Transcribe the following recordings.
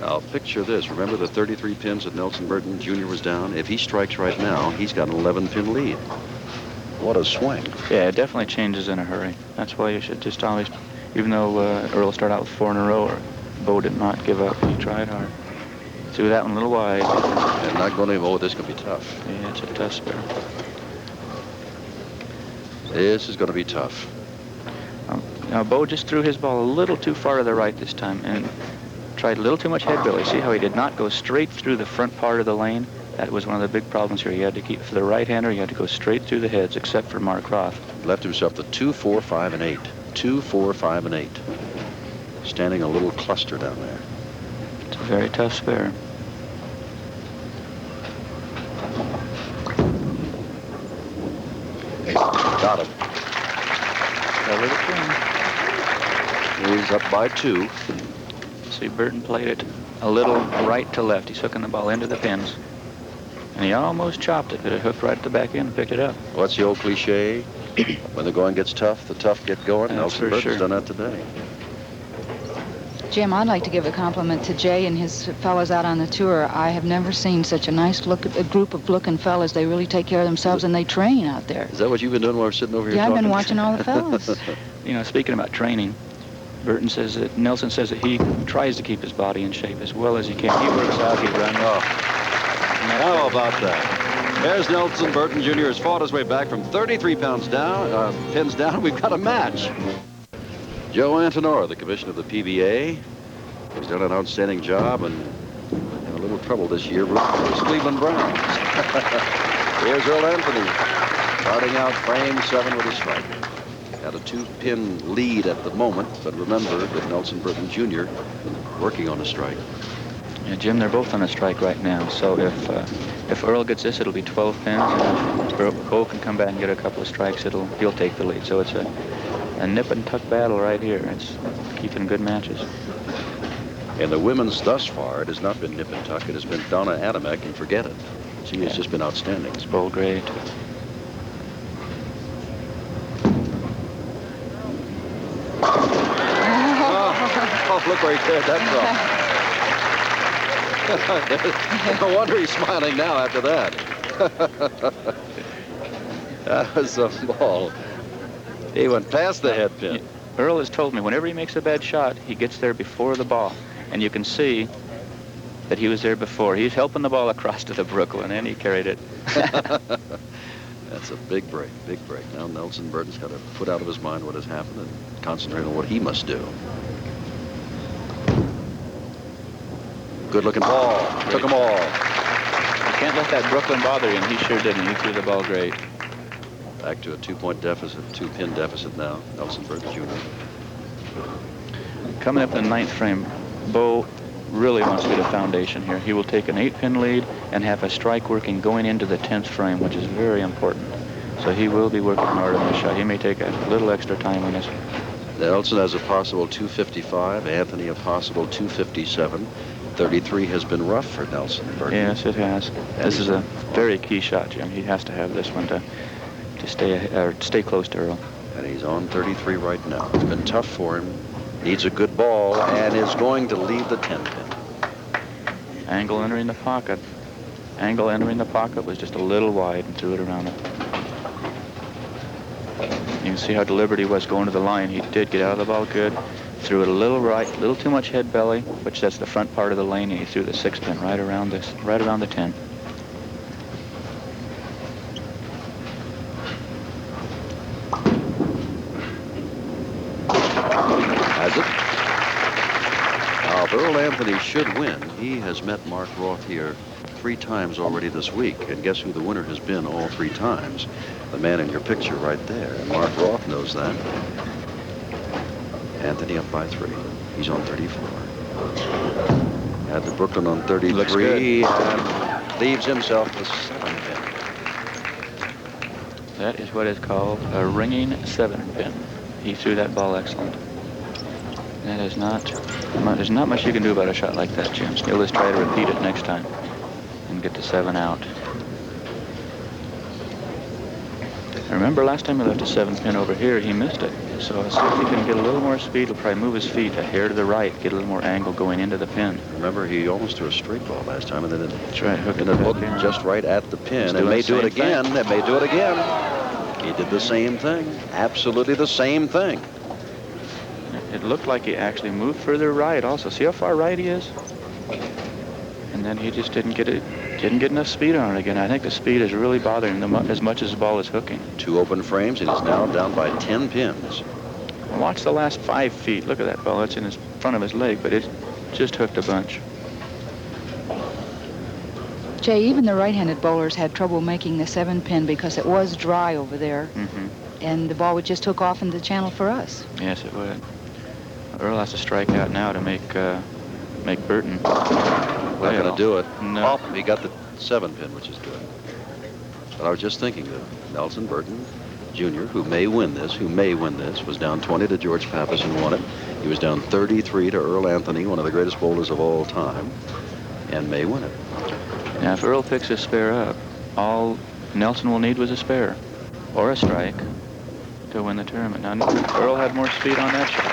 Now, picture this. Remember the 33 pins that Nelson Burton Jr. was down? If he strikes right now, he's got an 11-pin lead. What a swing. Yeah, it definitely changes in a hurry. That's why you should just always, even though Earl started out with 4 in a row, Bo did not give up. He tried hard. Threw that one a little wide. And not going to, oh, this could be tough. Yeah, it's a tough spare. This is going to be tough. Now, Bo just threw his ball a little too far to the right this time and tried a little too much head billy. See how he did not go straight through the front part of the lane? That was one of the big problems here. You had to keep, for the right-hander, you had to go straight through the heads, except for Mark Roth. Left himself the 2, 4, 5, and 8. 2, 4, 5, and 8. Standing a little cluster down there. It's a very tough spare. Got him. He's up by 2. See, Burton played it a little right to left. He's hooking the ball into the pins. And he almost chopped it, but it hooked right at the back end and picked it up. What's the old cliche? When the going gets tough, the tough get going. That's Nelson for Burton's sure. done that today. Jim, I'd like to give a compliment to Jay and his fellows out on the tour. I have never seen such a nice a group of looking fellas. They really take care of themselves and they train out there. Is that what you've been doing while we're sitting over here Yeah, talking? I've been watching all the fellas. You know, speaking about training, Burton says that Nelson says that he tries to keep his body in shape as well as he can. He works out, he runs. Oh. How about that? There's Nelson Burton Jr. has fought his way back from 33 pounds down, pins down. We've got a match. Joe Antonora, the commissioner of the PBA, he's done an outstanding job and in a little trouble this year with his Cleveland Browns. Here's Earl Anthony starting out frame 7 with a strike. Got a 2-pin lead at the moment, but remember that Nelson Burton Jr. working on a strike. Yeah, Jim, they're both on a strike right now. So if Earl gets this, it'll be 12 pins. And if Bo can come back and get a couple of strikes, he'll take the lead. So it's a nip and tuck battle right here. It's keeping good matches. In the women's thus far, it has not been nip and tuck. It has been Donna Adamek, and forget it. She has just been outstanding. It's bowl great. Oh, look where he cleared that from. No wonder he's smiling now after that. That was a ball. He went past the head pin. Earl has told me whenever he makes a bad shot, he gets there before the ball. And you can see that he was there before. He's helping the ball across to the Brooklyn, and he carried it. That's a big break, big break. Now Nelson Burton's got to put out of his mind what has happened and concentrate on what he must do. Good looking ball. Took them all. You can't let that Brooklyn bother you, and he sure didn't. He threw the ball great. Back to a 2-point deficit, 2-pin deficit now. Nelson Burton Jr. Coming up in the 9th frame, Bo really wants to get a foundation here. He will take an 8-pin lead and have a strike working going into the 10th frame, which is very important. So he will be working hard on this shot. He may take a little extra time on this. Nelson has a possible 255. Anthony a possible 257. 33 has been rough for Nelson Burton. Yes, it has. This is a very key shot, Jim. He has to have this one to stay close to Earl. And he's on 33 right now. It's been tough for him. Needs a good ball and is going to leave the 10-pin. Angle entering the pocket. Angle entering the pocket was just a little wide and threw it around it. You can see how deliberate he was going to the line. He did get out of the ball good. Threw it a little right, a little too much head belly, which that's the front part of the lane, and he threw the 6-pin right around the 10. Has it? Now, if Earl Anthony should win, he has met Mark Roth here 3 times already this week. And guess who the winner has been all 3 times? The man in your picture right there. And Mark Roth knows that. Anthony up by 3. He's on 34. Had the Brooklyn on 33 and leaves himself the 7-pin. That is what is called a ringing 7-pin. He threw that ball excellent. That is not, there's not much you can do about a shot like that, Jim. You'll just try to repeat it next time and get the 7 out. Remember last time he left a 7-pin over here, he missed it. So see if he can get a little more speed. He'll probably move his feet a hair to the right, get a little more angle going into the pin. Remember, he almost threw a straight ball last time, and then That's right, hooked it hooked just right at the pin. It may do it again. It may do it again. He did the same thing. Absolutely the same thing. It looked like he actually moved further right also. See how far right he is? And then he just didn't get enough speed on it again. I think the speed is really bothering him as much as the ball is hooking. 2 open frames, and he's now down by 10 pins. Watch the last 5 feet. Look at that ball. It's in his front of his leg, but it just hooked a bunch. Jay, even the right-handed bowlers had trouble making the 7-pin because it was dry over there, and the ball would just hook off into the channel for us. Yes, it would. Earl has to strike out now to make Burton. Not going to do it. No. Oh, he got the 7-pin, which is good. But I was just thinking that Nelson Burton Jr., who may win this, was down 20 to George Pappas and won it. He was down 33 to Earl Anthony, one of the greatest bowlers of all time, and may win it. Now, if Earl picks a spare up, all Nelson will need was a spare or a strike to win the tournament. Now, Earl had more speed on that shot.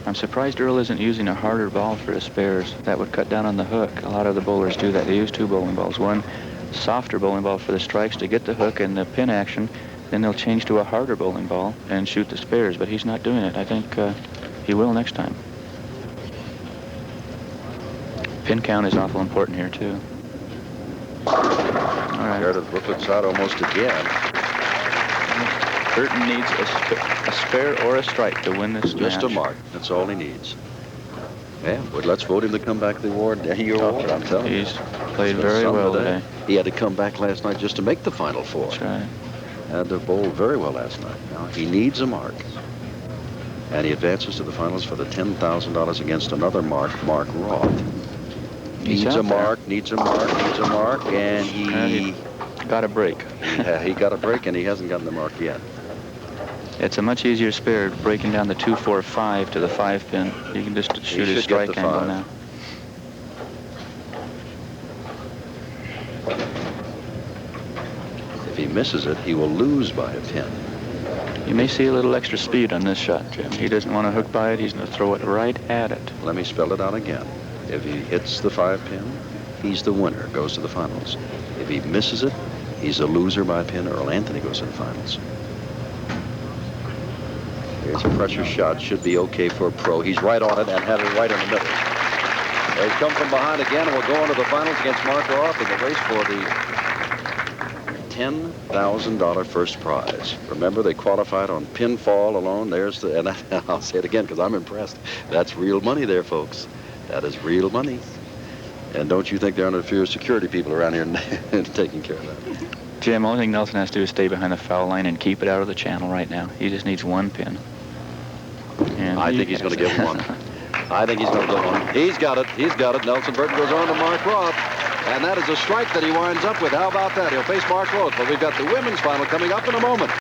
I'm surprised Earl isn't using a harder ball for his spares. That would cut down on the hook. A lot of the bowlers do that. They use 2 bowling balls. One softer bowling ball for the strikes to get the hook and the pin action. Then they'll change to a harder bowling ball and shoot the spares. But he's not doing it. I think he will next time. Pin count is awful important here, too. All right. There to the Brooklyn side almost again. Burton needs a spare or a strike to win this match. Just a mark. That's all he needs. Yeah, but let's vote him to come back to the award. Your award, I'm telling you. He's played very well today. He had to come back last night just to make the Final Four. That's right. Had to bowl very well last night. Now, he needs a mark. And he advances to the finals for the $10,000 against another Mark Roth. Needs a mark, and he got a break. He got a break, and he hasn't gotten the mark yet. It's a much easier spare breaking down the 2-4-5 to the 5-pin. You can just shoot his strike angle now. If he misses it, he will lose by a pin. You may see a little extra speed on this shot, Jim. He doesn't want to hook by it. He's going to throw it right at it. Let me spell it out again. If he hits the 5-pin, he's the winner, goes to the finals. If he misses it, he's a loser by a pin. Earl Anthony goes to the finals. Here's a pressure shot. Should be okay for a pro. He's right on it and had it right in the middle. They come from behind again, and we'll go into the finals against Mark Roth in the race for the $10,000 first prize. Remember, they qualified on pinfall alone. There's the, and I'll say it again because I'm impressed. That's real money there, folks. That is real money. And don't you think there aren't a few security people around here taking care of that? Jim, only thing Nelson has to do is stay behind the foul line and keep it out of the channel right now. He just needs 1 pin. And I think he's going to get 1. I think he's going to get 1. He's got it. He's got it. Nelson Burton goes on to Mark Roth. And that is a strike that he winds up with. How about that? He'll face Mark Roth. But we've got the women's final coming up in a moment.